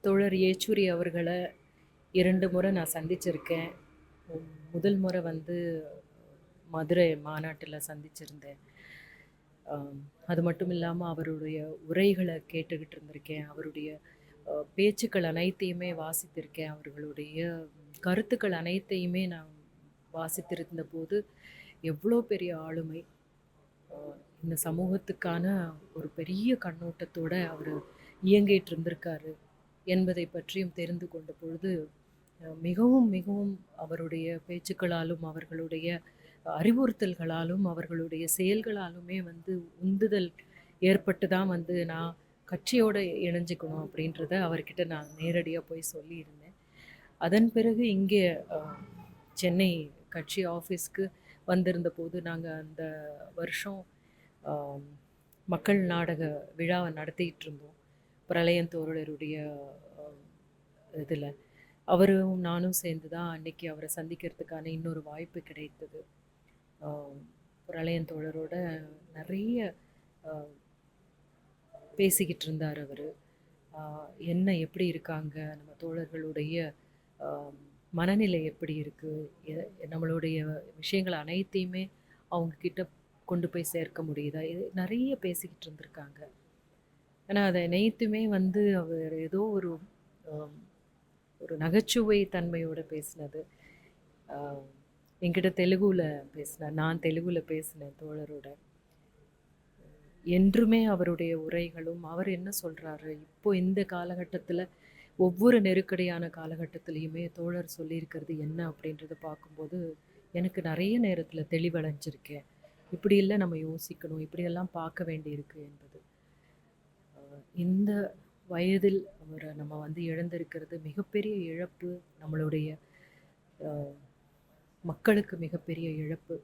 தோழர் ஏச்சூரி அவர்களை 2 முறை நான் சந்திச்சிருக்கேன். முதல் முறை வந்து மதுரை மாநாட்டில் சந்திச்சிருந்தேன். அது மட்டும் இல்லாமல் அவருடைய உரைகளை கேட்டுக்கிட்டு இருந்திருக்கேன். அவருடைய பேச்சுக்கள் அனைத்தையுமே வாசித்திருக்கேன். அவர்களுடைய கருத்துக்கள் அனைத்தையுமே நான் வாசித்திருந்த போது எவ்வளோ பெரிய ஆளுமை, இந்த சமூகத்துக்கான ஒரு பெரிய கண்ணோட்டத்தோடு அவர் இயங்கிட்டு இருந்திருக்காரு என்பதை பற்றியும் தெரிந்து கொண்ட பொழுது மிகவும் மிகவும் அவருடைய பேச்சுக்களாலும் அவர்களுடைய அறிவுறுத்தல்களாலும் அவர்களுடைய செயல்களாலுமே வந்து உந்துதல் ஏற்பட்டு தான் வந்து நான் கட்சியோடு இணைஞ்சிக்கணும் அப்படின்றத அவர்கிட்ட நான் நேரடியாக போய் சொல்லியிருந்தேன். அதன் பிறகு இங்கே சென்னை கட்சி ஆஃபீஸ்க்கு வந்திருந்த போது நாங்கள் அந்த வருஷம் மக்கள் நாடக விழாவை நடத்திக்கிட்டு இருந்தோம். பிரளயந்தோழருடைய இதில் அவரும் நானும் சேர்ந்து தான் அன்றைக்கி அவரை சந்திக்கிறதுக்கான இன்னொரு வாய்ப்பு கிடைத்தது. பிரளயந்தோழரோட நிறைய பேசிக்கிட்டு இருந்தார் அவர். என்ன எப்படி இருக்காங்க, நம்ம தோழர்களுடைய மனநிலை எப்படி இருக்குது, நம்மளுடைய விஷயங்கள் அனைத்தையுமே அவங்கக்கிட்ட கொண்டு போய் சேர்க்க முடியுதா, இது நிறைய பேசிக்கிட்டு இருந்திருக்காங்க. ஆனால் அதை அனைத்துமே வந்து அவர் ஏதோ ஒரு நகைச்சுவை தன்மையோடு பேசினது. என்கிட்ட தெலுங்குல பேசினார், நான் தெலுங்குல பேசினேன் தோழரோட. என்றுமே அவருடைய உரைகளும் அவர் என்ன சொல்கிறாரு இப்போ இந்த காலகட்டத்தில், ஒவ்வொரு நெருக்கடியான காலகட்டத்திலையுமே தோழர் சொல்லியிருக்கிறது என்ன அப்படின்றத பார்க்கும்போது எனக்கு நிறைய நேரத்தில் தெளிவடைஞ்சிருக்கேன். இப்படியெல்லாம் நம்ம யோசிக்கணும், இப்படியெல்லாம் பார்க்க வேண்டியிருக்கு என்பது. இந்த வயதில் அவரை நம்ம வந்து இழந்திருக்கிறது மிகப்பெரிய இழப்பு, நம்மளுடைய மக்களுக்கு மிகப்பெரிய இழப்பு.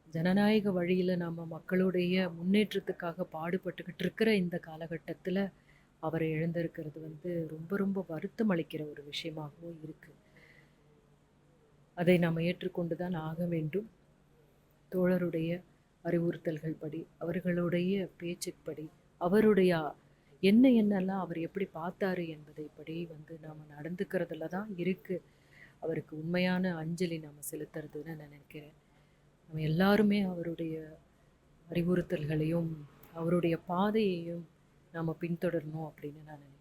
ஜனநாயக வழியில் நம்ம மக்களுடைய முன்னேற்றத்துக்காக பாடுபட்டுக்கிட்டு இருக்கிற இந்த காலகட்டத்தில் அவரை இழந்திருக்கிறது வந்து ரொம்ப ரொம்ப வருத்தம் அளிக்கிற ஒரு விஷயமாகவும் இருக்குது. அதை நாம் ஏற்றுக்கொண்டு தான் ஆக வேண்டும். தோழருடைய அறிவுறுத்தல்கள் படி, அவர்களுடைய பேச்சுப்படி, அவருடைய என்னெல்லாம் அவர் எப்படி பார்த்தாரு என்பதை படி வந்து நாம் நடந்துக்கிறதுல தான் இருக்குது அவருக்கு உண்மையான அஞ்சலி நாம் செலுத்துறதுன்னு நான் நினைக்கிறேன். நம்ம எல்லாருமே அவருடைய அறிவுறுத்தல்களையும் அவருடைய பாதையையும் நாம் பின்தொடரணும் அப்படின்னு நான் நினைக்கிறேன்.